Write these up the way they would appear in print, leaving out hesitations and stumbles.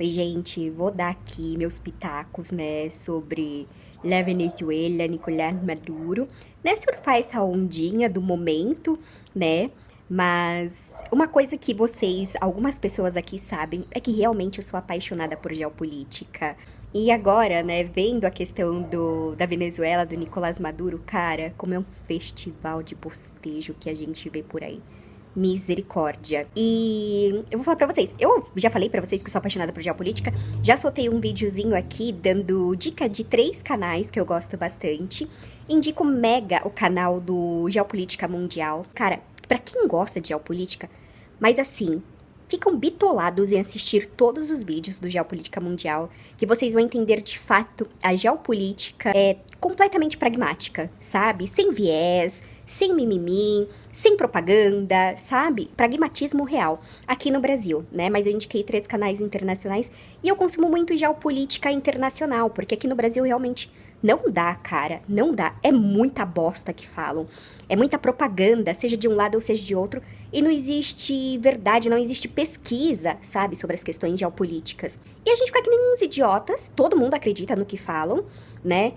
Oi, gente, vou dar aqui meus pitacos, né, sobre La Venezuela, Nicolás Maduro, né, surfar essa ondinha do momento, né, mas uma coisa que vocês, algumas pessoas aqui sabem, é que realmente eu sou apaixonada por geopolítica. E agora, né, vendo a questão da Venezuela, do Nicolás Maduro, cara, como é um festival de bostejo que a gente vê por aí. Misericórdia. E eu vou falar pra vocês, eu já falei pra vocês que sou apaixonada por geopolítica, já soltei um videozinho aqui dando dica de 3 canais que eu gosto bastante. Indico mega o canal do Geopolítica Mundial. Cara, pra quem gosta de geopolítica, mas assim, ficam bitolados em assistir todos os vídeos do Geopolítica Mundial, que vocês vão entender de fato a geopolítica é completamente pragmática, sabe? Sem viés, sem mimimi, sem propaganda, sabe? Pragmatismo real aqui no Brasil, né? Mas eu indiquei 3 canais internacionais e eu consumo muito geopolítica internacional, porque aqui no Brasil realmente não dá, cara, não dá. É muita bosta que falam. É muita propaganda, seja de um lado ou seja de outro, e não existe verdade, não existe pesquisa, sabe, sobre as questões geopolíticas. E a gente fica que nem uns idiotas, todo mundo acredita no que falam, né?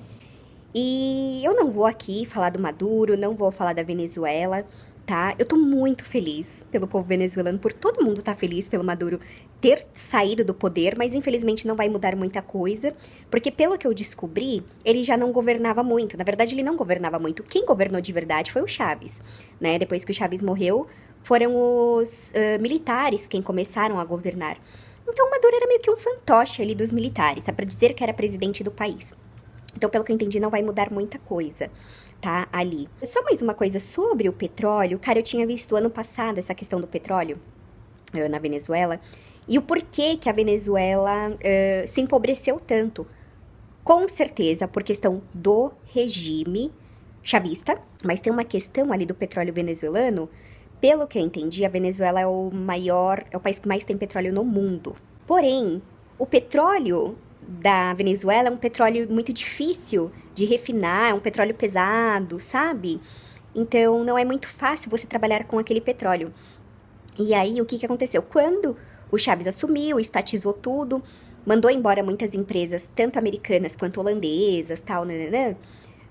E eu não vou aqui falar do Maduro, não vou falar da Venezuela, tá? Eu tô muito feliz pelo povo venezuelano, por todo mundo tá feliz pelo Maduro ter saído do poder, mas infelizmente não vai mudar muita coisa, porque pelo que eu descobri, ele já não governava muito. Na verdade, ele não governava muito. Quem governou de verdade foi o Chaves, né? Depois que o Chaves morreu, foram os militares quem começaram a governar. Então, o Maduro era meio que um fantoche ali dos militares, só pra dizer que era presidente do país. Então, pelo que eu entendi, não vai mudar muita coisa, tá? Ali. Só mais uma coisa sobre o petróleo. Cara, eu tinha visto ano passado essa questão do petróleo na Venezuela e o porquê que a Venezuela se empobreceu tanto. Com certeza, por questão do regime chavista, mas tem uma questão ali do petróleo venezuelano. Pelo que eu entendi, a Venezuela é é o país que mais tem petróleo no mundo. Porém, o petróleo da Venezuela é um petróleo muito difícil de refinar, é um petróleo pesado, sabe? Então não é muito fácil você trabalhar com aquele petróleo. E aí o que que aconteceu? Quando o Chaves assumiu, estatizou tudo, mandou embora muitas empresas, tanto americanas quanto holandesas, tal, nananã,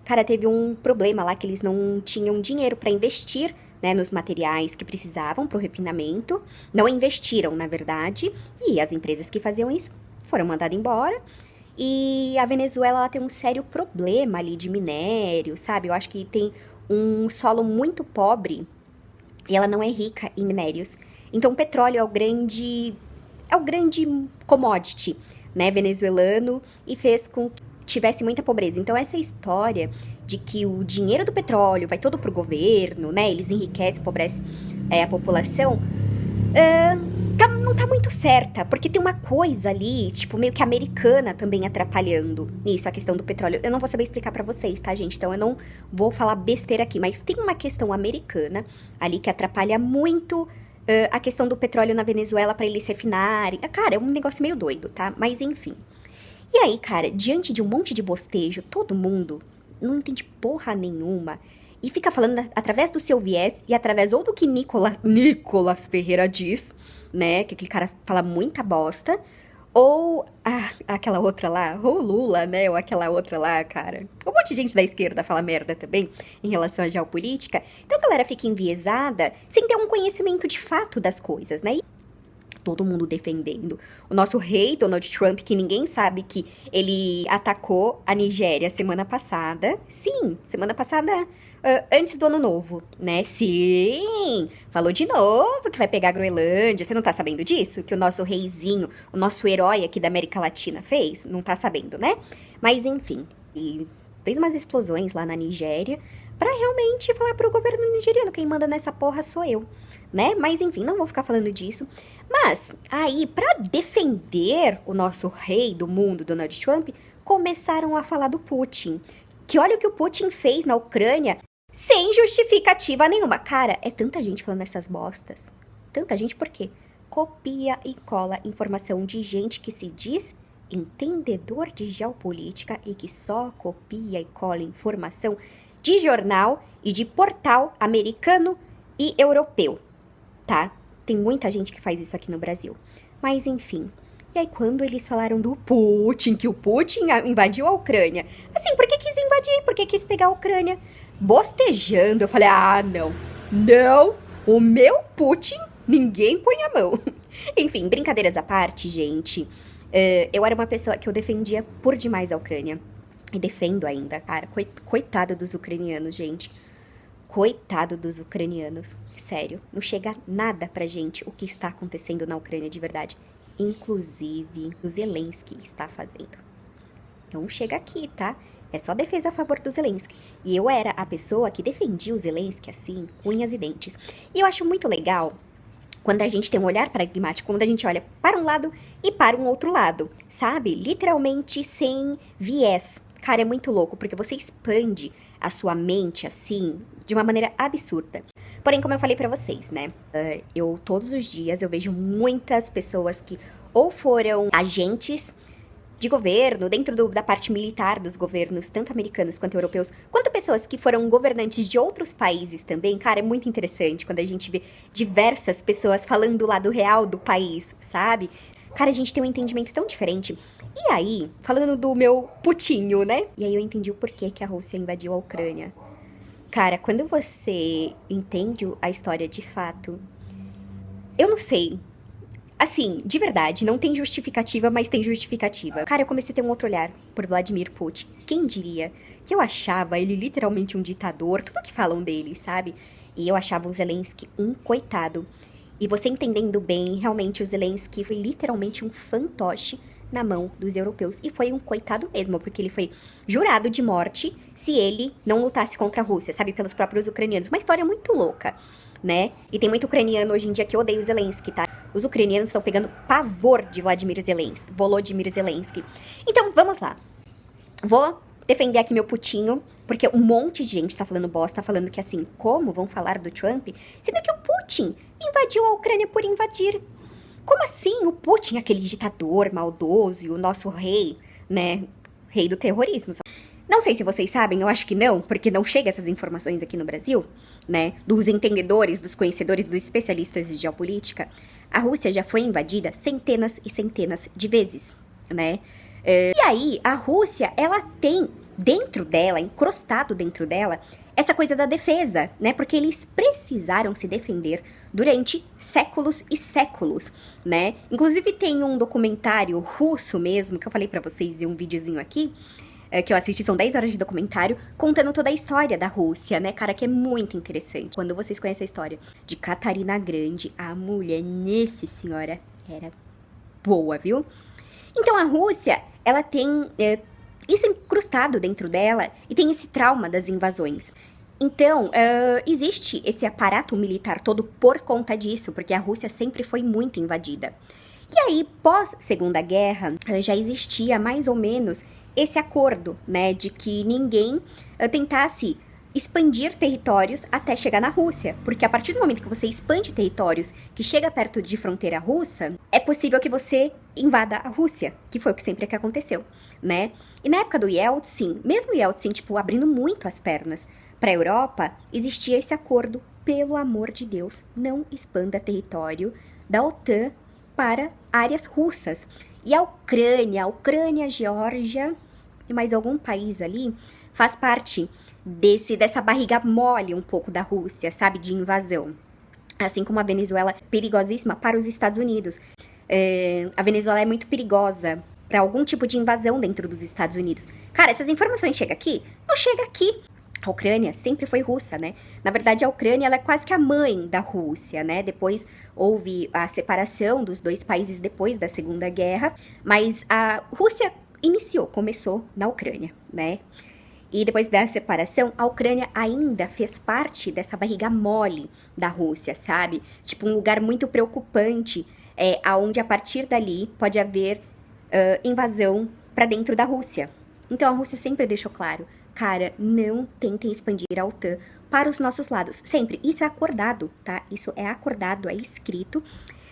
cara, teve um problema lá que eles não tinham dinheiro para investir, né, nos materiais que precisavam para o refinamento. Não investiram, na verdade, e as empresas que faziam isso foram mandadas embora. E a Venezuela ela tem um sério problema ali de minério, sabe? Eu acho que tem um solo muito pobre e ela não é rica em minérios. Então, o petróleo é o grande commodity, né, venezuelano e fez com que tivesse muita pobreza. Então, essa história de que o dinheiro do petróleo vai todo pro governo, né, eles enriquecem, empobrecem a população, não tá muito certa, porque tem uma coisa ali, tipo, meio que americana também atrapalhando isso, a questão do petróleo. Eu não vou saber explicar pra vocês, tá, gente? Então eu não vou falar besteira aqui, mas tem uma questão americana ali que atrapalha muito a questão do petróleo na Venezuela pra eles refinarem. Cara, é um negócio meio doido, tá? Mas enfim. E aí, cara, diante de um monte de bostejo, todo mundo não entende porra nenhuma e fica falando através do seu viés e através ou do que Nicolas Ferreira diz, né? Que aquele cara fala muita bosta, ou aquela outra lá, ou Lula, né? Ou aquela outra lá, cara. Um monte de gente da esquerda fala merda também em relação à geopolítica. Então a galera fica enviesada sem ter um conhecimento de fato das coisas, né? Todo mundo defendendo o nosso rei Donald Trump, que ninguém sabe que ele atacou a Nigéria semana passada. Sim, semana passada, antes do ano novo, né? Sim, falou de novo que vai pegar a Groenlândia. Você não tá sabendo disso? Que o nosso reizinho, o nosso herói aqui da América Latina fez? Não tá sabendo, né? Mas enfim, e fez umas explosões lá na Nigéria pra realmente falar pro governo nigeriano, quem manda nessa porra sou eu, né? Mas enfim, não vou ficar falando disso. Mas aí, pra defender o nosso rei do mundo, Donald Trump, começaram a falar do Putin. Que olha o que o Putin fez na Ucrânia sem justificativa nenhuma. Cara, é tanta gente falando essas bostas. Tanta gente, por quê? Copia e cola informação de gente que se diz entendedor de geopolítica e que só copia e cola informação de jornal e de portal americano e europeu, tá? Tem muita gente que faz isso aqui no Brasil. Mas enfim, E aí, quando eles falaram do Putin, que o Putin invadiu a Ucrânia, assim, por que quis invadir? Por que quis pegar a Ucrânia? Bostejando, eu falei, ah, não, não, o meu Putin, ninguém põe a mão. Enfim, brincadeiras à parte, gente, eu era uma pessoa que eu defendia por demais a Ucrânia. E defendo ainda, cara, coitado dos ucranianos, gente. Coitado dos ucranianos. Sério, não chega nada pra gente o que está acontecendo na Ucrânia de verdade. Inclusive, o Zelensky está fazendo. Não chega aqui, tá? É só defesa a favor do Zelensky. E eu era a pessoa que defendia o Zelensky assim, com unhas e dentes. E eu acho muito legal quando a gente tem um olhar pragmático, quando a gente olha para um lado e para um outro lado, sabe? Literalmente sem viés. Cara, é muito louco, porque você expande a sua mente assim, de uma maneira absurda. Porém, como eu falei pra vocês, né? Eu, todos os dias, eu vejo muitas pessoas que ou foram agentes de governo, dentro da parte militar dos governos, tanto americanos quanto europeus, quanto pessoas que foram governantes de outros países também. Cara, é muito interessante quando a gente vê diversas pessoas falando do lado real do país, sabe? Cara, a gente tem um entendimento tão diferente. E aí, falando do meu putinho, né? E aí eu entendi o porquê que a Rússia invadiu a Ucrânia. Cara, quando você entende a história de fato, eu não sei. Assim, de verdade, não tem justificativa, mas tem justificativa. Cara, eu comecei a ter um outro olhar por Vladimir Putin. Quem diria que eu achava ele literalmente um ditador, tudo que falam dele, sabe? E eu achava o Zelensky um coitado. E você entendendo bem, realmente o Zelensky foi literalmente um fantoche na mão dos europeus. E foi um coitado mesmo, porque ele foi jurado de morte se ele não lutasse contra a Rússia, sabe? Pelos próprios ucranianos. Uma história muito louca, né? E tem muito ucraniano hoje em dia que odeia o Zelensky, tá? Os ucranianos estão pegando pavor de Volodymyr Zelensky. Então, vamos lá. Vou defender aqui meu putinho, porque um monte de gente tá falando bosta, tá falando que assim, como vão falar do Trump, sendo que o Putin invadiu a Ucrânia por invadir. Como assim o Putin, aquele ditador maldoso e o nosso rei, né, rei do terrorismo? Não sei se vocês sabem, eu acho que não, porque não chega essas informações aqui no Brasil, né, dos entendedores, dos conhecedores, dos especialistas de geopolítica. A Rússia já foi invadida centenas e centenas de vezes, né? E aí, a Rússia, ela tem dentro dela, encrostado dentro dela, essa coisa da defesa, né? Porque eles precisaram se defender durante séculos e séculos, né? Inclusive tem um documentário russo mesmo, que eu falei pra vocês em um videozinho aqui, que eu assisti, são 10 horas de documentário, contando toda a história da Rússia, né, cara, que é muito interessante. Quando vocês conhecem a história de Catarina Grande, a mulher, nesse senhora, era boa, viu? Então a Rússia, ela tem isso incrustado dentro dela e tem esse trauma das invasões. Então, existe esse aparato militar todo por conta disso, porque a Rússia sempre foi muito invadida. E aí, pós Segunda Guerra, já existia mais ou menos esse acordo, né, de que ninguém tentasse expandir territórios até chegar na Rússia, porque a partir do momento que você expande territórios que chega perto de fronteira russa, é possível que você invada a Rússia, que foi o que sempre que aconteceu, né? E na época do Yeltsin, mesmo Yeltsin, tipo, abrindo muito as pernas para a Europa, existia esse acordo, pelo amor de Deus, não expanda território da OTAN para áreas russas. E a Ucrânia, a Geórgia e mais algum país ali faz parte dessa barriga mole um pouco da Rússia, sabe, de invasão. Assim como a Venezuela, perigosíssima para os Estados Unidos. A Venezuela é muito perigosa para algum tipo de invasão dentro dos Estados Unidos. Cara, essas informações chegam aqui? Não chega aqui. A Ucrânia sempre foi russa, né? Na verdade, a Ucrânia ela é quase que a mãe da Rússia, né? Depois houve a separação dos dois países depois da Segunda Guerra, mas a Rússia começou na Ucrânia, né? E depois da separação, a Ucrânia ainda fez parte dessa barriga mole da Rússia, sabe? Tipo, um lugar muito preocupante, aonde a partir dali pode haver invasão para dentro da Rússia. Então a Rússia sempre deixou claro, cara, não tentem expandir a OTAN para os nossos lados. Sempre. Isso é acordado, tá? Isso é acordado, é escrito.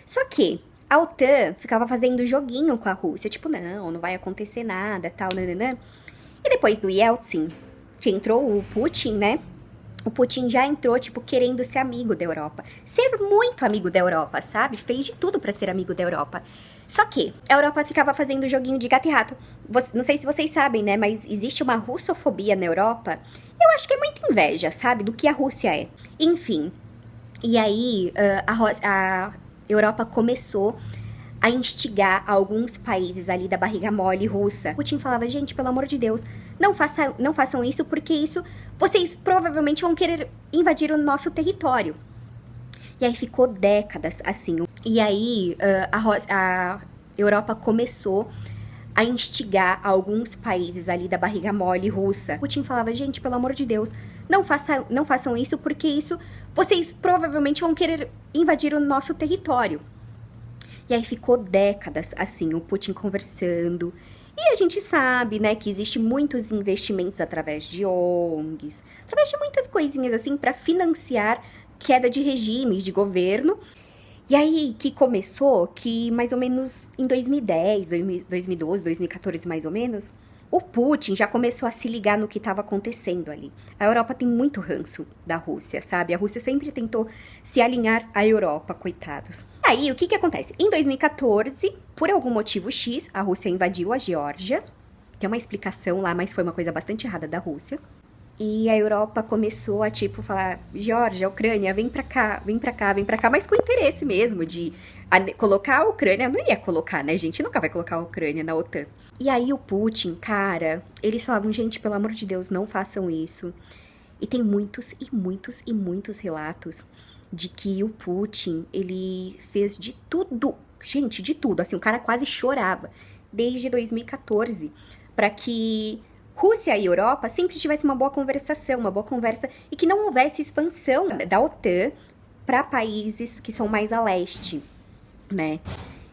Só que a OTAN ficava fazendo joguinho com a Rússia. Tipo, não vai acontecer nada, tal, nananã. E depois do Yeltsin, que entrou o Putin, né? o Putin já entrou, tipo, querendo ser amigo da Europa. Ser muito amigo da Europa, sabe? Fez de tudo pra ser amigo da Europa. Só que a Europa ficava fazendo joguinho de gato e rato. Não sei se vocês sabem, né? Mas existe uma russofobia na Europa. Eu acho que é muita inveja, sabe? Do que a Rússia é. Enfim. E aí, a Europa começou a instigar alguns países ali da barriga mole russa. Putin falava, gente, pelo amor de Deus, não façam isso, porque isso, vocês provavelmente vão querer invadir o nosso território. E aí ficou décadas assim. E aí a Europa começou a instigar alguns países ali da barriga mole russa. Putin falava, gente, pelo amor de Deus, não façam isso, porque isso, vocês provavelmente vão querer invadir o nosso território. E aí ficou décadas assim, o Putin conversando. E a gente sabe, né, que existe muitos investimentos através de ONGs, através de muitas coisinhas assim para financiar queda de regimes de governo. E aí que começou que mais ou menos em 2010, 2012, 2014 mais ou menos, o Putin já começou a se ligar no que estava acontecendo ali. A Europa tem muito ranço da Rússia, sabe? A Rússia sempre tentou se alinhar à Europa, coitados. Aí, o que acontece? Em 2014, por algum motivo X, a Rússia invadiu a Geórgia. Tem uma explicação lá, mas foi uma coisa bastante errada da Rússia. E a Europa começou a, tipo, falar, Geórgia, Ucrânia, vem pra cá, vem pra cá, vem pra cá, mas com interesse mesmo de colocar a Ucrânia, não ia colocar, né, gente? Nunca vai colocar a Ucrânia na OTAN. E aí o Putin, cara, eles falavam, gente, pelo amor de Deus, não façam isso. E tem muitos e muitos e muitos relatos de que o Putin, ele fez de tudo, gente, de tudo, assim, o cara quase chorava, desde 2014, pra que Rússia e Europa sempre tivesse uma boa conversação, uma boa conversa, e que não houvesse expansão da OTAN para países que são mais a leste, né?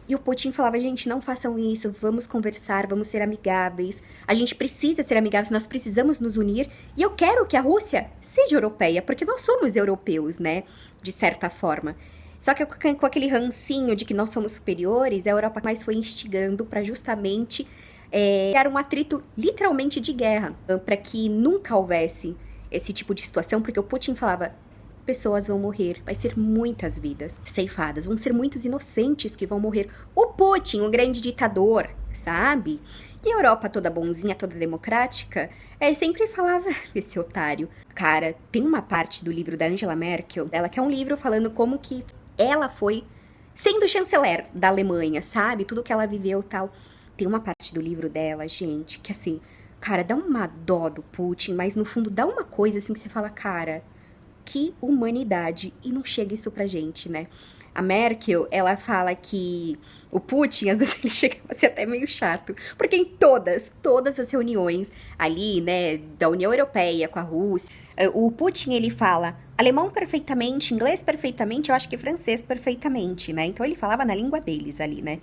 E o Putin falava, gente, não façam isso, vamos conversar, vamos ser amigáveis, a gente precisa ser amigáveis, nós precisamos nos unir, e eu quero que a Rússia seja europeia, porque nós somos europeus, né? De certa forma. Só que com aquele rancinho de que nós somos superiores, a Europa mais foi instigando para justamente criar um atrito literalmente de guerra, para que nunca houvesse esse tipo de situação, porque o Putin falava, pessoas vão morrer, vai ser muitas vidas ceifadas, vão ser muitos inocentes que vão morrer. O Putin, o grande ditador, sabe? E a Europa toda bonzinha, toda democrática, sempre falava esse otário. Cara, tem uma parte do livro da Angela Merkel, dela que é um livro falando como que ela foi sendo chanceler da Alemanha, sabe? Tudo que ela viveu e tal. Tem uma parte do livro dela, gente, que assim, cara, dá uma dó do Putin, mas no fundo dá uma coisa assim que você fala, cara, que humanidade. E não chega isso pra gente, né? A Merkel, ela fala que o Putin, às vezes, ele chega a ser até meio chato. Porque em todas as reuniões ali, né, da União Europeia com a Rússia, o Putin, ele fala alemão perfeitamente, inglês perfeitamente, eu acho que francês perfeitamente, né? Então ele falava na língua deles ali, né?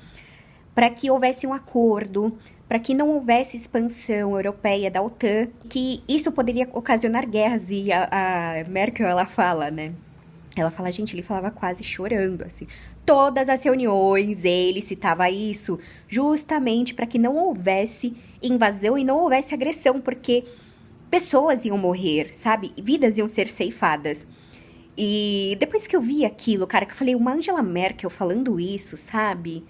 Para que houvesse um acordo, para que não houvesse expansão europeia da OTAN, que isso poderia ocasionar guerras. E a Merkel, ela fala, né? Ela fala, gente, ele falava quase chorando, assim. Todas as reuniões, ele citava isso, justamente para que não houvesse invasão e não houvesse agressão, porque pessoas iam morrer, sabe? Vidas iam ser ceifadas. E depois que eu vi aquilo, cara, que eu falei, uma Angela Merkel falando isso, sabe?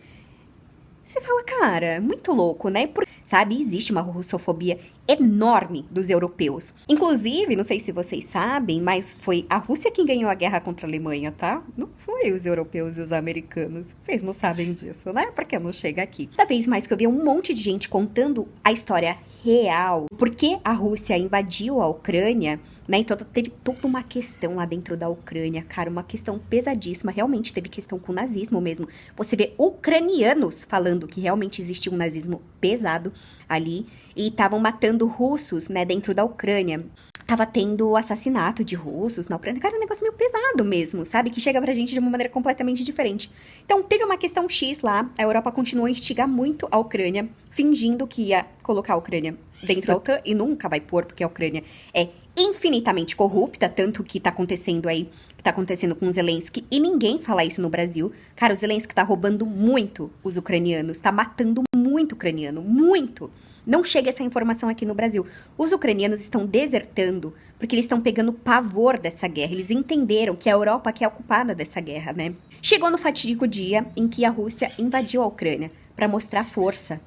Você fala, cara, muito louco, né? Sabe, existe uma russofobia enorme dos europeus. Inclusive, não sei se vocês sabem, mas foi a Rússia quem ganhou a guerra contra a Alemanha, tá? Não foi os europeus e os americanos. Vocês não sabem disso, né? Porque não chega aqui. Cada vez mais que eu vi um monte de gente contando a história real, porque a Rússia invadiu a Ucrânia, né? Então teve toda uma questão lá dentro da Ucrânia, cara, uma questão pesadíssima. Realmente teve questão com o nazismo mesmo. Você vê ucranianos falando que realmente existia um nazismo pesado ali e estavam matando russos, né, dentro da Ucrânia. Tava tendo assassinato de russos na Ucrânia. Cara, é um negócio meio pesado mesmo, sabe? Que chega pra gente de uma maneira completamente diferente. Então, teve uma questão X lá. A Europa continuou a instigar muito a Ucrânia, fingindo que ia colocar a Ucrânia dentro da OTAN, e nunca vai pôr, porque a Ucrânia é infinitamente corrupta, tanto que tá acontecendo aí, que tá acontecendo com o Zelensky, e ninguém fala isso no Brasil. Cara, o Zelensky tá roubando muito os ucranianos, tá matando muito ucraniano, muito. Não chega essa informação aqui no Brasil. Os ucranianos estão desertando porque eles estão pegando pavor dessa guerra. Eles entenderam que a Europa que é a culpada dessa guerra, né? Chegou no fatídico dia em que a Rússia invadiu a Ucrânia para mostrar força.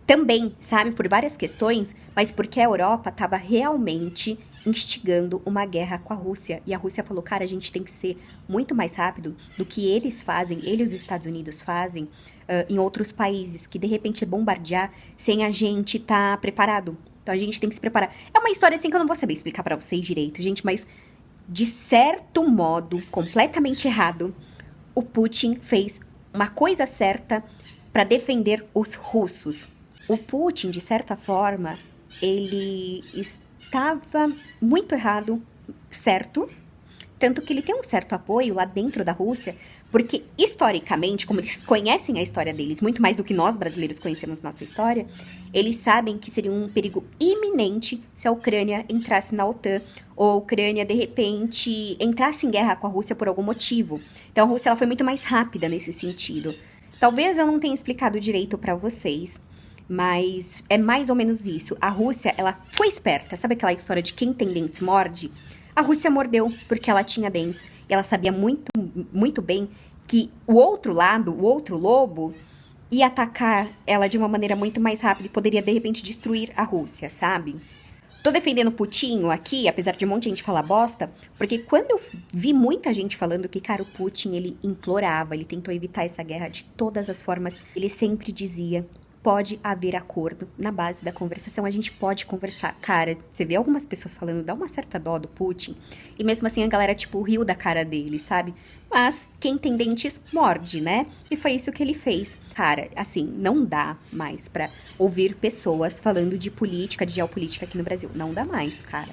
Também, sabe, por várias questões, mas porque a Europa estava realmente instigando uma guerra com a Rússia. E a Rússia falou, cara, a gente tem que ser muito mais rápido do que eles fazem, eles e os Estados Unidos fazem em outros países, que de repente é bombardear sem a gente estar preparado. Então a gente tem que se preparar. É uma história assim que eu não vou saber explicar pra vocês direito, gente, mas de certo modo, completamente errado, o Putin fez uma coisa certa para defender os russos. O Putin, de certa forma, ele estava muito errado, certo? Tanto que ele tem um certo apoio lá dentro da Rússia, porque historicamente, como eles conhecem a história deles, muito mais do que nós brasileiros conhecemos nossa história, eles sabem que seria um perigo iminente se a Ucrânia entrasse na OTAN, ou a Ucrânia, de repente, entrasse em guerra com a Rússia por algum motivo. Então a Rússia ela foi muito mais rápida nesse sentido. Talvez eu não tenha explicado direito para vocês, mas é mais ou menos isso. A Rússia, ela foi esperta. Sabe aquela história de quem tem dentes morde? A Rússia mordeu porque ela tinha dentes. E ela sabia muito, muito bem que o outro lado, o outro lobo, ia atacar ela de uma maneira muito mais rápida e poderia, de repente, destruir a Rússia, sabe? Tô defendendo o Putin aqui, apesar de um monte de gente falar bosta, porque quando eu vi muita gente falando que, cara, o Putin, ele implorava, ele tentou evitar essa guerra de todas as formas, ele sempre dizia, pode haver acordo na base da conversação, a gente pode conversar. Cara, você vê algumas pessoas falando, dá uma certa dó do Putin, e mesmo assim a galera, tipo, riu da cara dele, sabe? Mas quem tem dentes morde, né? E foi isso que ele fez. Cara, assim, não dá mais pra ouvir pessoas falando de política, de geopolítica aqui no Brasil. Não dá mais, cara.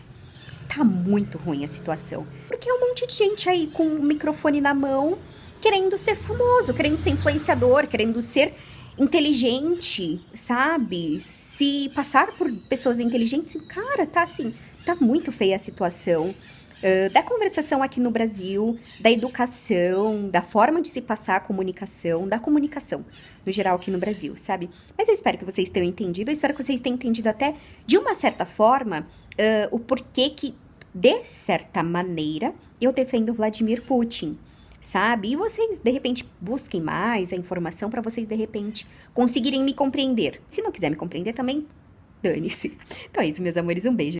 Tá muito ruim a situação. Porque é um monte de gente aí com o microfone na mão, querendo ser famoso, querendo ser influenciador, querendo ser inteligente, sabe? Se passar por pessoas inteligentes, cara, tá assim, tá muito feia a situação. Da conversação aqui no Brasil, da educação, da forma de se passar a comunicação, da comunicação no geral aqui no Brasil, sabe? Mas eu espero que vocês tenham entendido, eu espero que vocês tenham entendido até de uma certa forma o porquê que, de certa maneira, eu defendo Vladimir Putin, sabe? E vocês, de repente, busquem mais a informação para vocês, de repente, conseguirem me compreender. Se não quiser me compreender também, dane-se. Então é isso, meus amores, um beijo.